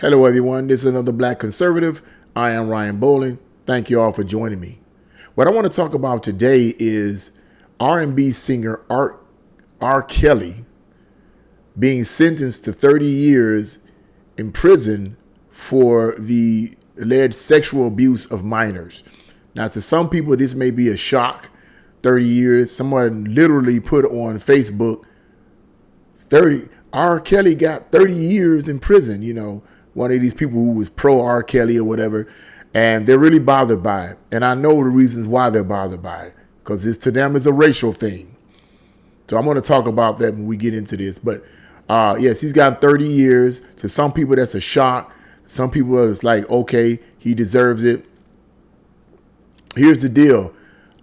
Hello, everyone. This is another Black Conservative. I am Ryan Bowling. Thank you all for joining me. What I want to talk about today is R&B singer R. Kelly being sentenced to 30 years in prison for the alleged sexual abuse of minors. Now, to some people, this may be a shock. 30 years. Someone literally put on Facebook, R. Kelly got 30 years in prison, one of these people who was pro R. Kelly or whatever, and they're really bothered by it. And I know the reasons why they're bothered by it, because this to them is a racial thing. So I'm going to talk about that when we get into this. But yes, he's got 30 years. To some people, that's a shock. Some people, it's like, okay, he deserves it. Here's the deal.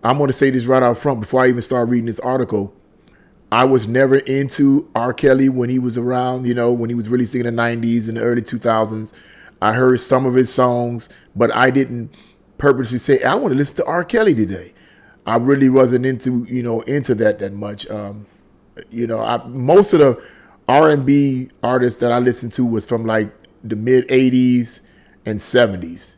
I'm going to say this right out front before I even start reading this article. I was never into R. Kelly when he was around, when he was really singing in the 90s and the early 2000s. I heard some of his songs, but I didn't purposely say, I want to listen to R. Kelly today. I really wasn't into that much. Most of the R&B artists that I listened to was from like the mid 80s and 70s.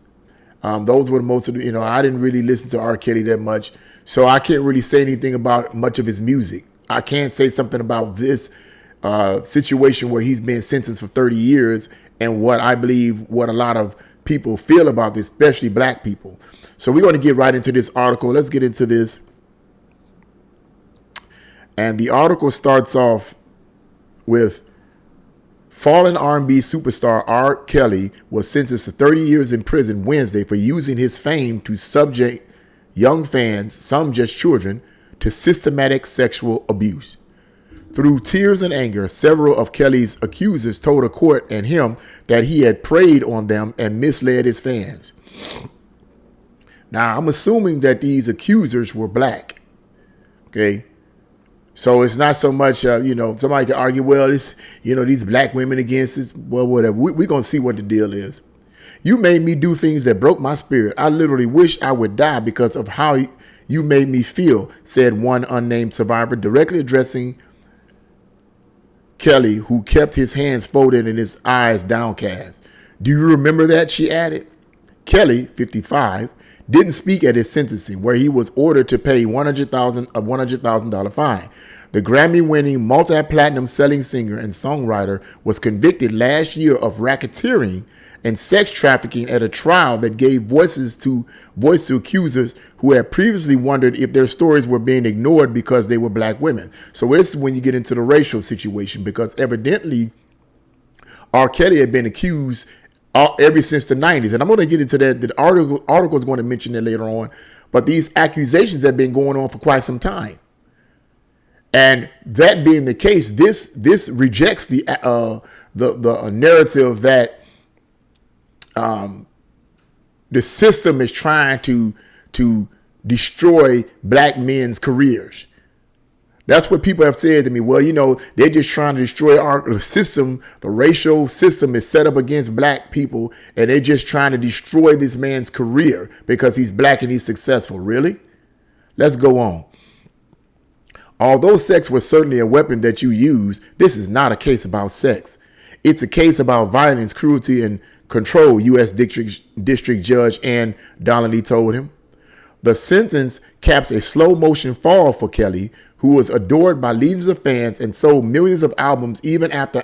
Those were most of the, I didn't really listen to R. Kelly that much. So I can't really say anything about much of his music. I can't say something about this situation where he's been sentenced for 30 years and what I believe what a lot of people feel about this, especially black people. So we're going to get right into this article. Let's get into this. And the article starts off with fallen R&B superstar R. Kelly was sentenced to 30 years in prison Wednesday for using his fame to subject young fans, some just children, to systematic sexual abuse. Through tears and anger, several of Kelly's accusers told a court and him that he had preyed on them and misled his fans. Now, I'm assuming that these accusers were black. Okay. So it's not so much, somebody can argue, well, it's, these black women against this, well, whatever. We're going to see what the deal is. You made me do things that broke my spirit. I literally wish I would die because of how you made me feel, said one unnamed survivor, directly addressing Kelly, who kept his hands folded and his eyes downcast. Do you remember that? She added. Kelly, 55, didn't speak at his sentencing, where he was ordered to pay a $100,000 fine. The Grammy-winning multi-platinum selling singer and songwriter was convicted last year of racketeering and sex trafficking at a trial that gave voice to accusers who had previously wondered if their stories were being ignored because they were black women. So this is when you get into the racial situation, because evidently R. Kelly had been accused ever since the 90s. And I'm going to get into that. The article is going to mention that later on. But these accusations have been going on for quite some time. And that being the case, this rejects the narrative that the system is trying to destroy black men's careers. That's what people have said to me. Well, they're just trying to destroy our system. The racial system is set up against black people, and they're just trying to destroy this man's career because he's black and he's successful. Really? Let's go on. Although sex was certainly a weapon that you use, this is not a case about sex. It's a case about violence, cruelty, and control, U.S. District Judge Ann Donnelly told him. The sentence caps a slow motion fall for Kelly, who was adored by legions of fans and sold millions of albums even after,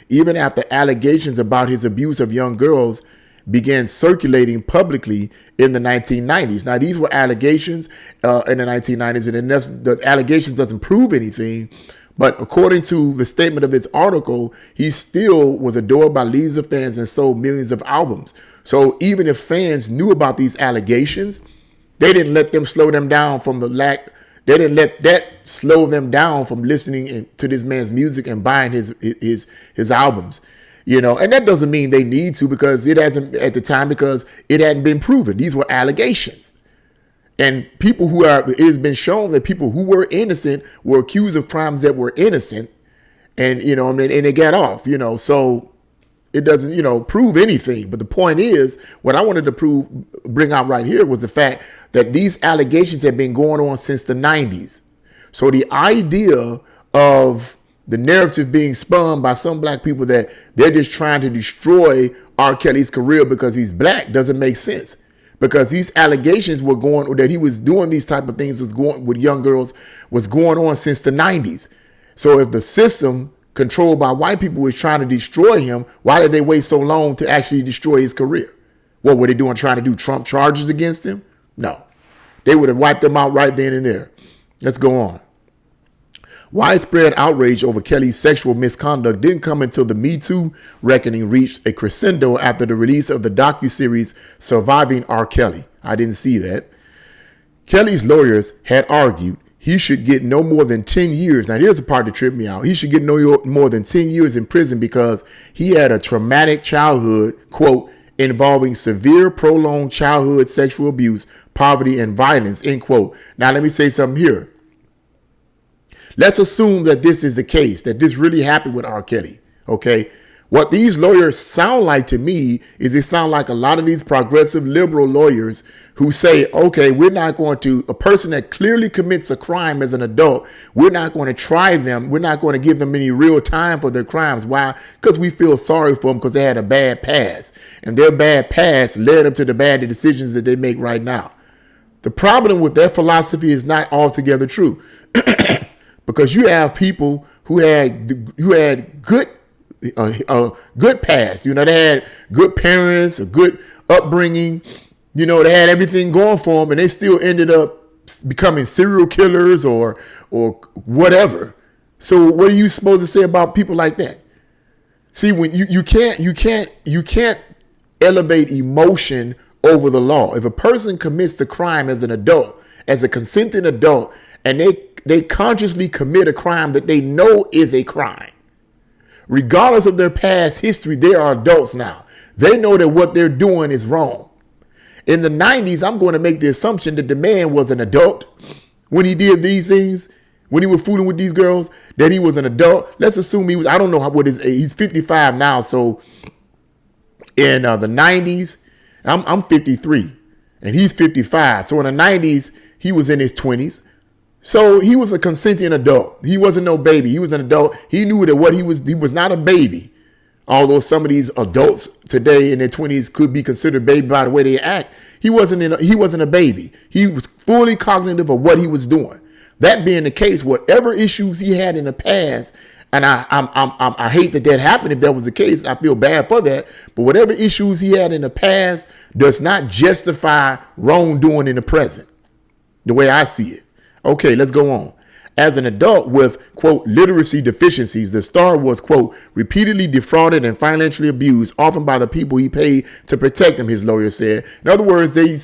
even after allegations about his abuse of young girls began circulating publicly in the 1990s. Now, these were allegations in the 1990s, and the allegations doesn't prove anything. But according to the statement of this article, he still was adored by legions of fans and sold millions of albums. So even if fans knew about these allegations, they didn't let them slow them down from they didn't let that slow them down from listening to this man's music and buying his albums. And that doesn't mean they need to, because it hasn't at the time, because it hadn't been proven. These were allegations. And it has been shown that people who were innocent were accused of crimes that were innocent, and and they got off. So it doesn't prove anything. But the point is, what I wanted to bring out right here was the fact that these allegations have been going on since the 90s. So the idea of the narrative being spun by some black people that they're just trying to destroy R. Kelly's career because he's black doesn't make sense. Because these allegations were going, that he was doing these type of things was going with young girls was going on since the 90s. So if the system controlled by white people was trying to destroy him, why did they wait so long to actually destroy his career? What were they doing, trying to do Trump charges against him? No. They would have wiped him out right then and there. Let's go on. Widespread outrage over Kelly's sexual misconduct didn't come until the Me Too reckoning reached a crescendo after the release of the docuseries Surviving R. Kelly. I didn't see that. Kelly's lawyers had argued he should get no more than 10 years. Now, here's the part that tripped me out. He should get no more than 10 years in prison because he had a traumatic childhood, quote, involving severe, prolonged childhood sexual abuse, poverty, and violence, end quote. Now, let me say something here. Let's assume that this is the case, that this really happened with R. Kelly, okay? What these lawyers sound like to me is they sound like a lot of these progressive liberal lawyers who say, okay, we're not going to, a person that clearly commits a crime as an adult, we're not going to try them. We're not going to give them any real time for their crimes. Why? Because we feel sorry for them because they had a bad past. And their bad past led them to the bad decisions that they make right now. The problem with that philosophy is not altogether true. Because you have people who had good past, they had good parents, a good upbringing, they had everything going for them, and they still ended up becoming serial killers or whatever. So what are you supposed to say about people like that? See, when you can't elevate emotion over the law. If a person commits the crime as an adult, as a consenting adult, and they consciously commit a crime that they know is a crime, regardless of their past history, they are adults now. They know that what they're doing is wrong. In the 90s, I'm going to make the assumption that the man was an adult when he did these things, when he was fooling with these girls, that he was an adult. Let's assume he was, I don't know what his age, he's 55 now. So in the 90s, I'm 53 and he's 55. So in the 90s, he was in his 20s. So he was a consenting adult. He wasn't no baby. He was an adult. He knew that he was not a baby. Although some of these adults today in their 20s could be considered baby by the way they act. He wasn't a baby. He was fully cognitive of what he was doing. That being the case, whatever issues he had in the past, and I hate that happened. If that was the case, I feel bad for that. But whatever issues he had in the past does not justify wrongdoing in the present, the way I see it. Okay, let's go on. As an adult with, quote, literacy deficiencies, the star was, quote, repeatedly defrauded and financially abused, often by the people he paid to protect him, his lawyer said. In other words, they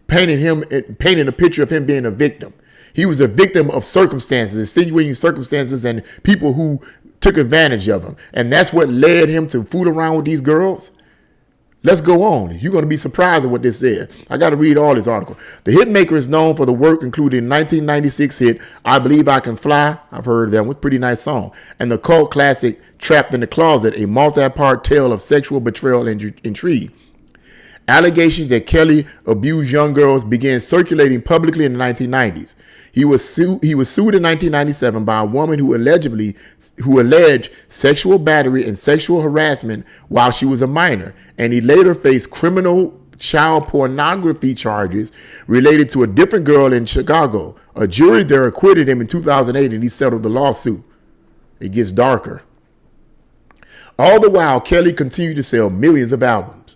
painted a picture of him being a victim. He was a victim of circumstances, extenuating circumstances, and people who took advantage of him. And that's what led him to fool around with these girls. Let's go on. You're going to be surprised at what this says. I got to read all this article. The hit maker is known for the work including 1996 hit I Believe I Can Fly. I've heard of that one. Pretty nice song. And the cult classic Trapped in the Closet, a multi-part tale of sexual betrayal and intrigue. Allegations that Kelly abused young girls began circulating publicly in the 1990s. He was sued in 1997 by a woman who alleged sexual battery and sexual harassment while she was a minor, and he later faced criminal child pornography charges related to a different girl in Chicago. A jury there acquitted him in 2008, and he settled the lawsuit. It gets darker. All the while, Kelly continued to sell millions of albums.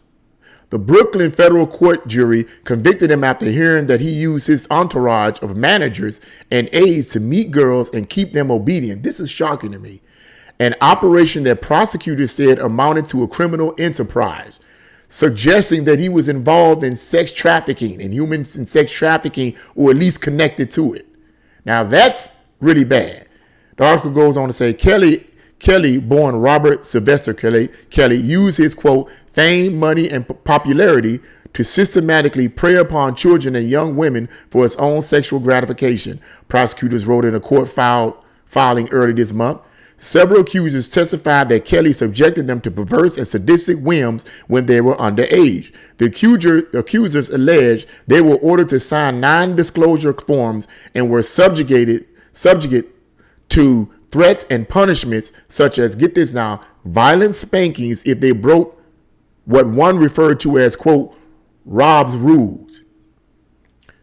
The Brooklyn federal court jury convicted him after hearing that he used his entourage of managers and aides to meet girls and keep them obedient. This is shocking to me. An operation that prosecutors said amounted to a criminal enterprise, suggesting that he was involved in sex trafficking and humans in sex trafficking, or at least connected to it. Now that's really bad. The article goes on to say Kelly, born Robert Sylvester Kelly, used his, quote, fame, money, and popularity to systematically prey upon children and young women for his own sexual gratification, prosecutors wrote in a court filing early this month. Several accusers testified that Kelly subjected them to perverse and sadistic whims when they were underage. The accusers alleged they were ordered to sign non-disclosure forms and were subject to threats and punishments such as, get this now, violent spankings if they broke what one referred to as, quote, Rob's rules.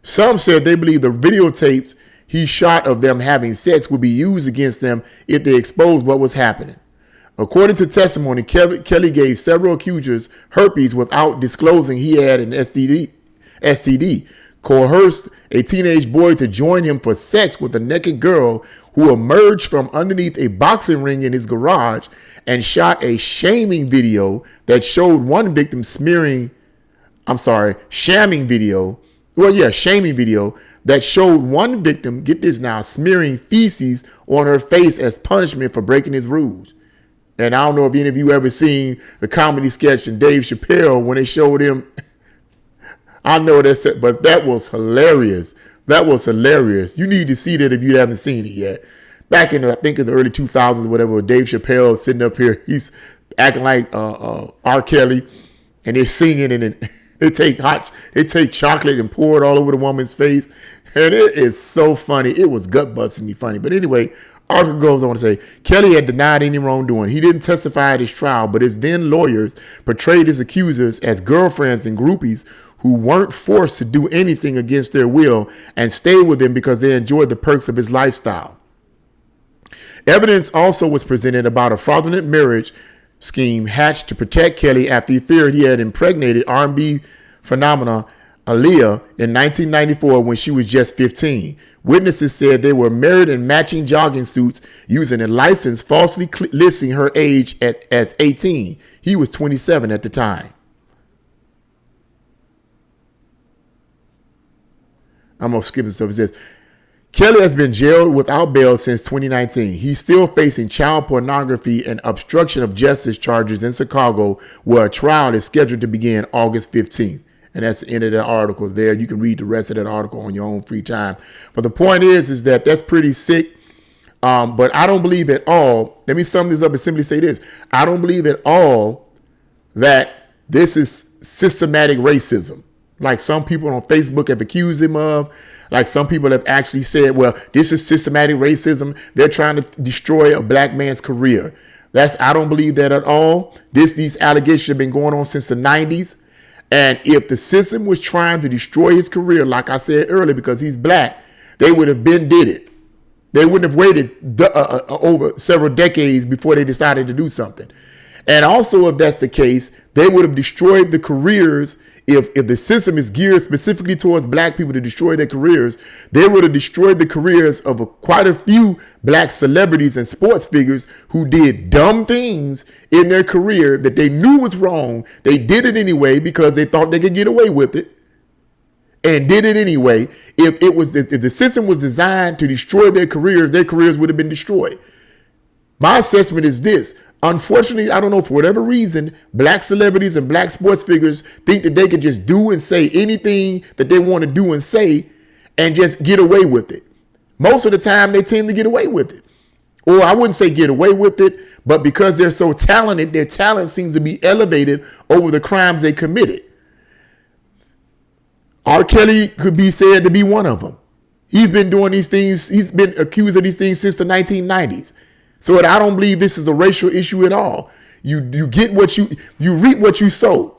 Some said they believe the videotapes he shot of them having sex would be used against them if they exposed what was happening. According to testimony, Kelly gave several accusers herpes without disclosing he had an STD, coerced a teenage boy to join him for sex with a naked girl who emerged from underneath a boxing ring in his garage, and shot a shaming video that showed one victim shaming video that showed one victim, get this now, smearing feces on her face as punishment for breaking his rules. And I don't know if any of you ever seen the comedy sketch in Dave Chappelle when they showed him. I know that's it, but that was hilarious. That was hilarious. You need to see that if you haven't seen it yet. Back in, I think, in the early 2000s, whatever, Dave Chappelle sitting up here, he's acting like R. Kelly, and they're singing, and they take chocolate and pour it all over the woman's face, and it is so funny. It was gut-bustingly funny. But anyway, article goes on to say, Kelly had denied any wrongdoing. He didn't testify at his trial, but his then lawyers portrayed his accusers as girlfriends and groupies who weren't forced to do anything against their will and stayed with him because they enjoyed the perks of his lifestyle. Evidence also was presented about a fraudulent marriage scheme hatched to protect Kelly after he feared he had impregnated R&B phenomena Aaliyah in 1994 when she was just 15. Witnesses said they were married in matching jogging suits using a license falsely listing her age as 18. He was 27 at the time. I'm going to skip stuff. It says, Kelly has been jailed without bail since 2019. He's still facing child pornography and obstruction of justice charges in Chicago, where a trial is scheduled to begin August 15th. And that's the end of that article there. You can read the rest of that article on your own free time. But the point is that that's pretty sick. But I don't believe at all. Let me sum this up and simply say this. I don't believe at all that this is systematic racism, like some people on Facebook have accused him of. Like some people have actually said, well, this is systematic racism. They're trying to destroy a black man's career. I don't believe that at all. These allegations have been going on since the 90s. And if the system was trying to destroy his career, like I said earlier, because he's black, they would have did it. They wouldn't have waited over several decades before they decided to do something. And also, if that's the case, they would have destroyed the careers. If the system is geared specifically towards black people to destroy their careers, they would have destroyed the careers of quite a few black celebrities and sports figures who did dumb things in their career that they knew was wrong. They did it anyway because they thought they could get away with it, and did it anyway. If the system was designed to destroy their careers would have been destroyed. My assessment is this. Unfortunately, I don't know, for whatever reason, black celebrities and black sports figures think that they can just do and say anything that they want to do and say and just get away with it. Most of the time, they tend to get away with it. Or I wouldn't say get away with it, but because they're so talented, their talent seems to be elevated over the crimes they committed. R. Kelly could be said to be one of them. He's been doing these things. He's been accused of these things since the 1990s. So I don't believe this is a racial issue at all. You get what you reap what you sow.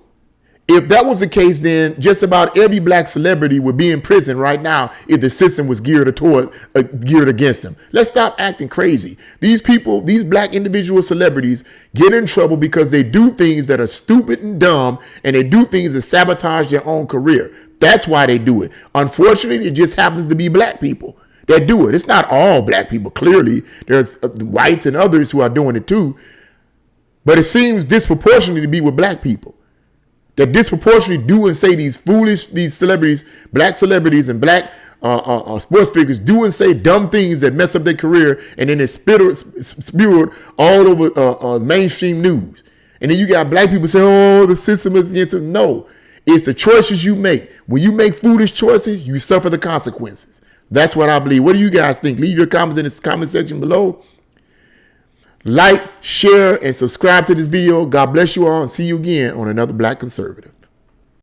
If that was the case, then just about every black celebrity would be in prison right now if the system was geared against them. Let's stop acting crazy. These people, these black individual celebrities, get in trouble because they do things that are stupid and dumb, and they do things that sabotage their own career. That's why they do it. Unfortunately, it just happens to be black people that do it. It's not all black people. Clearly, there's whites and others who are doing it too. But it seems disproportionately to be with black people that disproportionately do and say these celebrities, black celebrities and black sports figures do and say dumb things that mess up their career, and then it's spewed all over mainstream news. And then you got black people saying, oh, the system is against them. No, it's the choices you make. When you make foolish choices, you suffer the consequences. That's what I believe. What do you guys think? Leave your comments in the comment section below. Like, share, and subscribe to this video. God bless you all, and see you again on another Black Conservative.